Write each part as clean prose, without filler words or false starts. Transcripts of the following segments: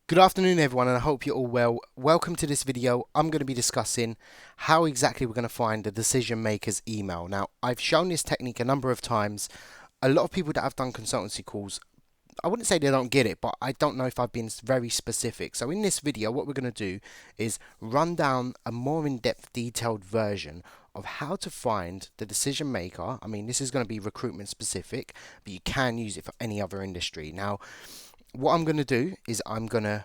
Good afternoon everyone, and I hope you're all well. Welcome to this video. I'm going to be discussing how exactly we're going to find the decision maker's email. Now, I've shown this technique a number of times. A lot of people that have done consultancy calls, I wouldn't say they don't get it, but I don't know if I've been very specific. So in this video, what we're going to do is run down a more in-depth, detailed version of how to find the decision maker. I mean, this is going to be recruitment specific, but you can use it for any other industry. Now, what I'm going to do is I'm going to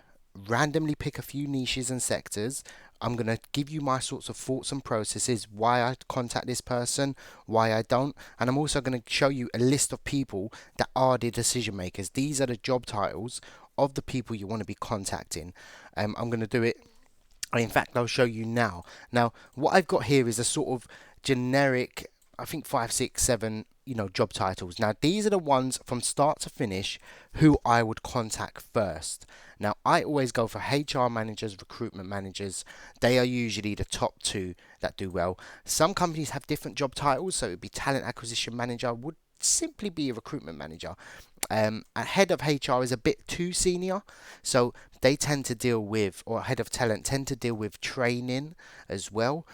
randomly pick a few niches and sectors. I'm going to give you my sorts of thoughts and processes, why I contact this person, why I don't, and I'm also going to show you a list of people that are the decision makers. These are the job titles of the people you want to be contacting. I'm going to do it. In fact, I'll show you now. Now, what I've got here is a sort of generic, I think 5, 6, 7, job titles. Now, these are the ones from start to finish who I would contact first. Now, I always go for HR managers, recruitment managers. They are usually the top two that do well. Some companies have different job titles, so it would be talent acquisition manager, would simply be a recruitment manager. A head of HR is a bit too senior, so they tend to deal with, or head of talent tend to deal with training as well.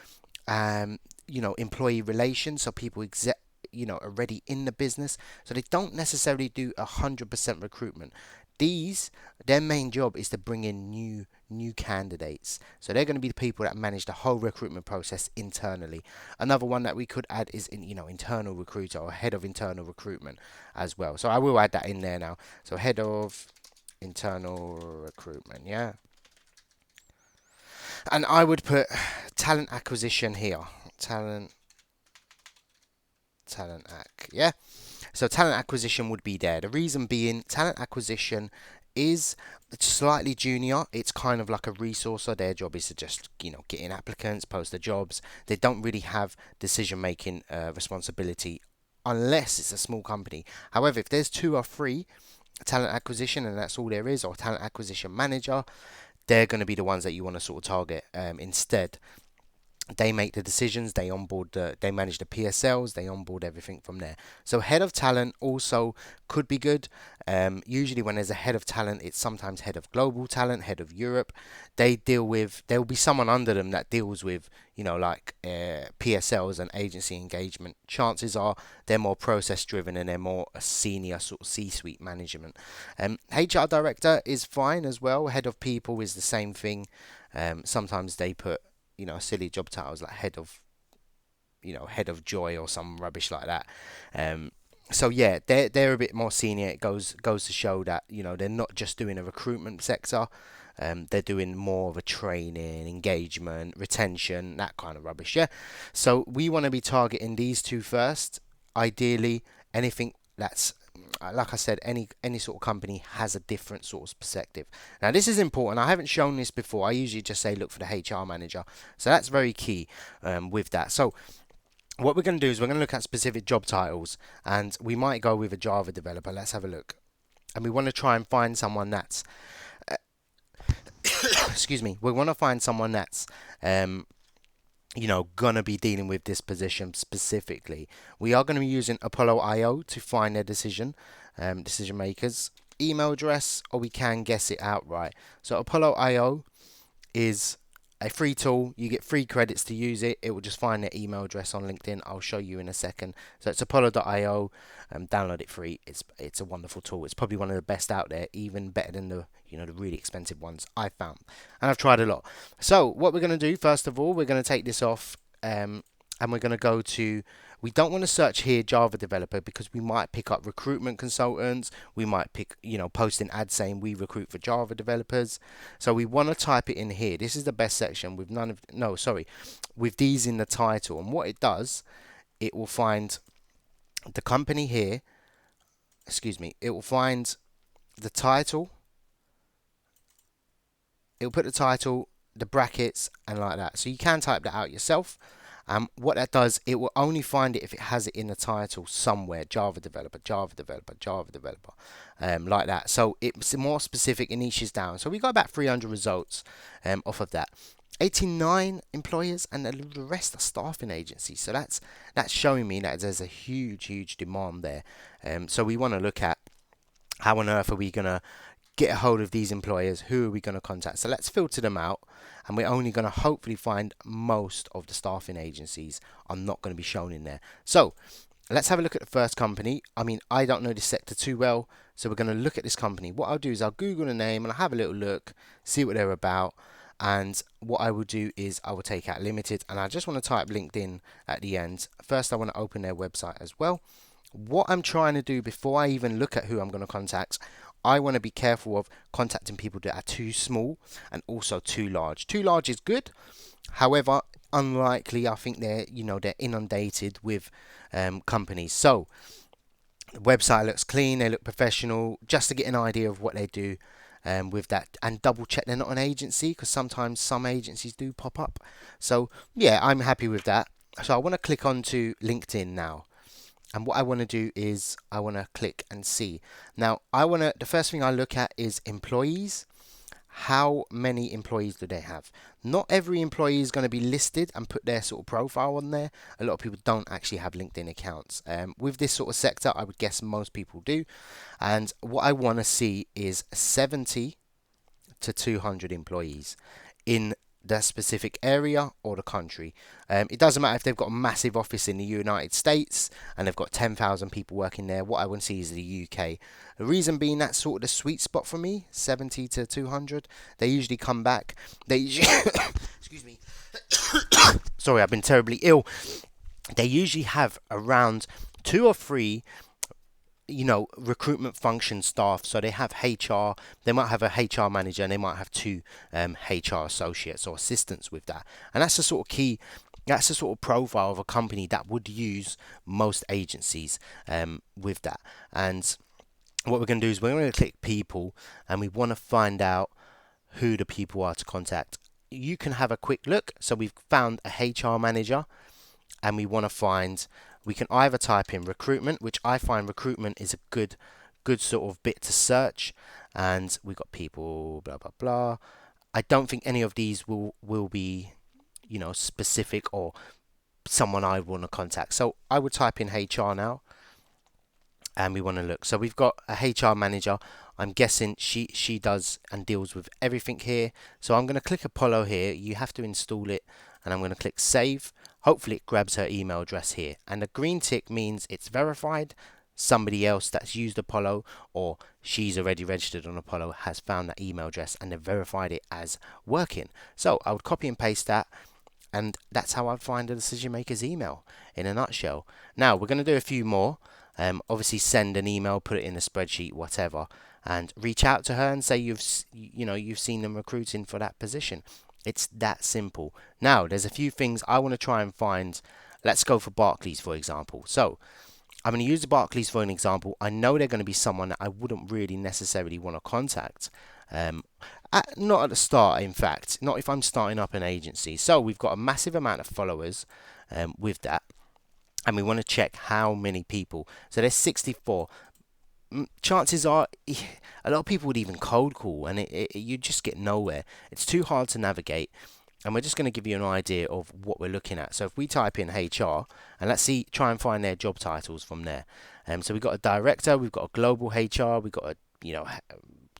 Employee relations, so people already in the business, so they don't necessarily do 100% recruitment. Their main job is to bring in new candidates, so they're going to be the people that manage the whole recruitment process internally. Another one that we could add is internal recruiter or head of internal recruitment as well, so I will add that in there now. So head of internal recruitment, yeah. And I would put talent acquisition here. Talent yeah. So talent acquisition would be there. The reason being, talent acquisition is slightly junior. It's kind of like a resourcer. Their job is to just get in applicants, post the jobs. They don't really have decision making responsibility unless it's a small company. However, if there's two or three, talent acquisition, and that's all there is, or talent acquisition manager, they're going to be the ones that you want to sort of target instead. They make the decisions, they manage the PSLs, they onboard everything from there. So head of talent also could be good. Usually when there's a head of talent, it's sometimes head of global talent, head of Europe. There will be someone under them that deals with PSLs and agency engagement. Chances are they're more process driven and they're more a senior sort of C-suite management. HR director is fine as well. Head of people is the same thing. Sometimes they put silly job titles like head of joy or some rubbish like that. So yeah, they're a bit more senior. It goes to show that they're not just doing a recruitment sector. They're doing more of a training, engagement, retention, that kind of rubbish. Yeah. So we want to be targeting these two first. Ideally, anything that's like I said, any sort of company has a different sort of perspective. Now, this is important. I haven't shown this before. I usually just say look for the HR manager. So that's very key with that. So what we're going to do is we're going to look at specific job titles, and we might go with a Java developer. Let's have a look. And we want to try and find someone that's excuse me. We want to find someone that's gonna be dealing with this position specifically. We are going to be using Apolloio to find their decision makers email address, or we can guess it outright. So Apolloio is a free tool. You get free credits to use it. It will just find their email address on LinkedIn. I'll show you in a second. So it's apollo.io. Download it free. It's a wonderful tool. It's probably one of the best out there, even better than the really expensive ones I found, and I've tried a lot. So what we're going to do first of all, we're going to take this off, and we're going to go to. We don't want to search here Java developer because we might pick up recruitment consultants. We might pick, post an ad saying we recruit for Java developers. So we want to type it in here. This is the best section with with these in the title. And what it does, it will find the company here. Excuse me. It will find the title. It will put the title, the brackets, and like that. So you can type that out yourself. What that does, it will only find it if it has it in the title somewhere. Java developer, Java developer, Java developer, like that. So it's more specific and niches down. So we got about 300 results off of that. 89 employers, and the rest are staffing agencies. So that's showing me that there's a huge demand there. So we want to look at how on earth are we gonna get a hold of these employers. Who are we going to contact? So let's filter them out, and we're only going to hopefully find most of the staffing agencies are not going to be shown in there. So let's have a look at the first company. I mean, I don't know this sector too well, so we're going to look at this company. What I'll do is I'll Google the name and I'll have a little look, see what they're about. And what I will do is I will take out limited, and I just want to type LinkedIn at the end. First, I want to open their website as well. What I'm trying to do before I even look at who I'm going to contact, I want to be careful of contacting people that are too small and also too large. Too large is good, however, unlikely. I think they're inundated with companies. So the website looks clean, they look professional, just to get an idea of what they do with that, and double check they're not an agency, because sometimes some agencies do pop up. So yeah, I'm happy with that. So I want to click onto LinkedIn now. And what I want to do is I want to click and see. Now, the first thing I look at is employees. How many employees do they have? Not every employee is going to be listed and put their sort of profile on there. A lot of people don't actually have LinkedIn accounts. With this sort of sector, I would guess most people do. And what I want to see is 70 to 200 employees in the specific area or the country. It doesn't matter if they've got a massive office in the United States and they've got 10,000 people working there. What I want to see is the UK. The reason being, that's sort of the sweet spot for me, 70 to 200. They usually come back. They usually excuse me. Sorry, I've been terribly ill. They usually have around 2 or 3 recruitment function staff. So they have HR, they might have a HR manager, and they might have 2 HR associates or assistants with that. And that's the sort of key, that's the sort of profile of a company that would use most agencies with that. And what we're going to do is we're going to click people, and we want to find out who the people are to contact. You can have a quick look. So we've found a HR manager, and we want to find, we can either type in recruitment, which I find recruitment is a good sort of bit to search, and we've got people, blah blah blah. I don't think any of these will be specific or someone I want to contact. So I would type in HR now, and we want to look. So we've got a HR manager. I'm guessing she does and deals with everything here. So I'm going to click Apollo here. You have to install it, and I'm going to click save. Hopefully it grabs her email address here, and the green tick means it's verified. Somebody else that's used Apollo, or she's already registered on Apollo, has found that email address and they've verified it as working. So I would copy and paste that, and that's how I'd find a decision maker's email in a nutshell. Now we're going to do a few more. Obviously send an email, put it in a spreadsheet, whatever, and reach out to her and say you've seen them recruiting for that position. It's that simple. Now there's a few things I want to try and find. Let's go for Barclays, for example. So I'm going to use the Barclays for an example. I know they're going to be someone that I wouldn't really necessarily want to contact. Not at the start, in fact, not if I'm starting up an agency. So we've got a massive amount of followers with that, and we want to check how many people. So there's 64. Chances are a lot of people would even cold call, and you just get nowhere. It's too hard to navigate, and we're just going to give you an idea of what we're looking at. So if we type in HR, and let's try and find their job titles from there. So we've got a director, we've got a global HR, we've got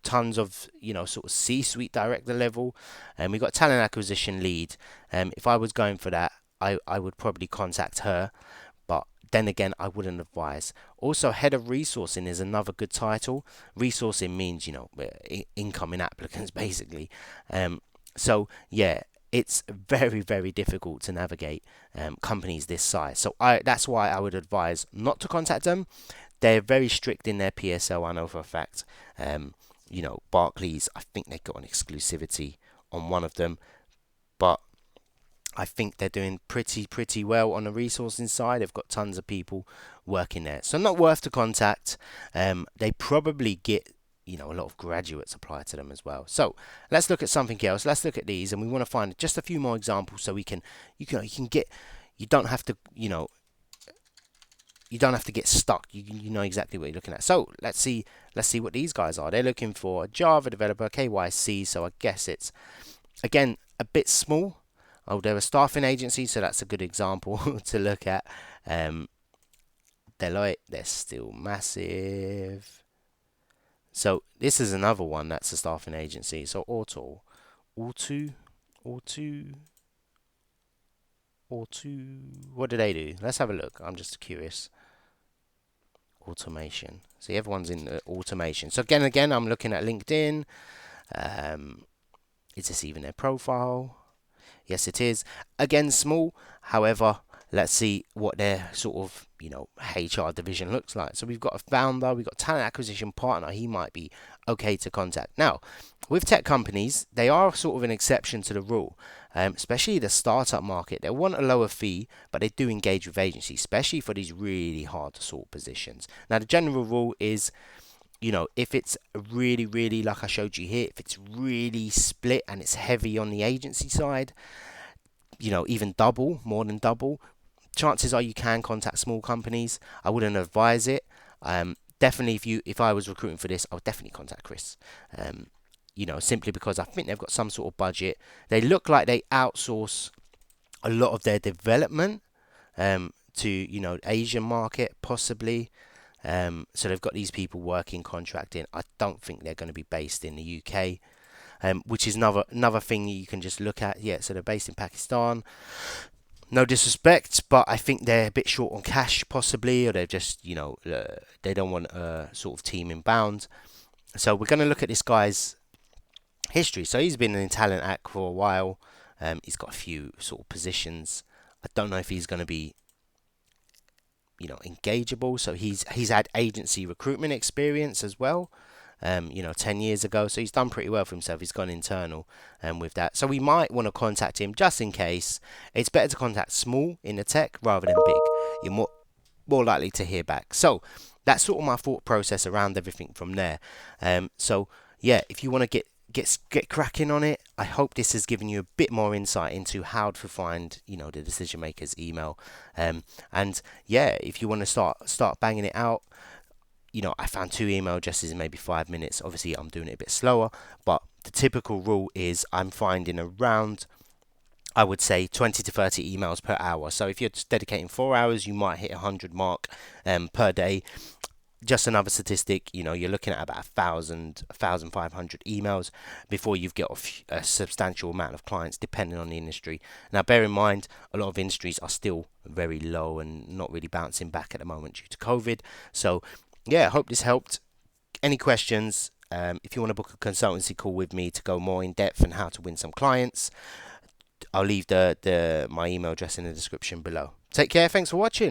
tons of sort of C-suite director level, and we've got talent acquisition lead. If I was going for that, I would probably contact her. But then again, I wouldn't advise. Also, head of resourcing is another good title. Resourcing means, incoming applicants, basically. So yeah, it's very, very difficult to navigate companies this size. So that's why I would advise not to contact them. They're very strict in their PSL, I know for a fact. Barclays, I think they've got an exclusivity on one of them, but I think they're doing pretty well on the resourcing side. They've got tons of people working there, so not worth to contact. They probably get a lot of graduates applied to them as well. So let's look at something else. Let's look at these, and we want to find just a few more examples so you can get, you don't have to get stuck. You know exactly what you're looking at. So let's see what these guys are. They're looking for a Java developer, KYC. So I guess it's again a bit small. Oh, they're a staffing agency, so that's a good example to look at. Deloitte, they're still massive. So this is another one that's a staffing agency. So Auto, Auto, Auto. What do they do? Let's have a look. I'm just curious. Automation. See, everyone's in automation. So again, I'm looking at LinkedIn. Um, is this even their profile? Yes, it is. Again, small. However, let's see what their sort of, HR division looks like. So we've got a founder, we've got talent acquisition partner. He might be okay to contact. Now, with tech companies, they are sort of an exception to the rule, especially the startup market. They want a lower fee, but they do engage with agencies, especially for these really hard to sort positions. Now, the general rule is, if it's really, really, like I showed you here, if it's really split and it's heavy on the agency side, even double, more than double, chances are you can contact small companies. I wouldn't advise it. Definitely, if I was recruiting for this, I would definitely contact Chris. Simply because I think they've got some sort of budget. They look like they outsource a lot of their development to Asian market possibly. So they've got these people working contracting. I don't think they're going to be based in the UK. Which is another thing you can just look at. Yeah, so they're based in Pakistan. No disrespect, but I think they're a bit short on cash, possibly, or they're just, they don't want a sort of team inbound. So we're going to look at this guy's history. So he's been in talent act for a while. He's got a few sort of positions. I don't know if he's going to be, engageable. So he's had agency recruitment experience as well. 10 years ago. So he's done pretty well for himself. He's gone internal with that. So we might want to contact him just in case. It's better to contact small in the tech rather than big. You're more likely to hear back. So that's sort of my thought process around everything from there. So yeah, if you want to get cracking on it, I hope this has given you a bit more insight into how to find the decision maker's email. And yeah, if you want to start banging it out, I found 2 email addresses in maybe 5 minutes. Obviously, I'm doing it a bit slower, but the typical rule is I'm finding around, I would say, 20 to 30 emails per hour. So if you're just dedicating 4 hours, you might hit 100 mark per day. Just another statistic, you're looking at about 1,500 emails before you've got a substantial amount of clients, depending on the industry. Now, bear in mind, a lot of industries are still very low and not really bouncing back at the moment due to COVID. So yeah, I hope this helped. Any questions? If you want to book a consultancy call with me to go more in depth on how to win some clients, I'll leave my email address in the description below. Take care. Thanks for watching.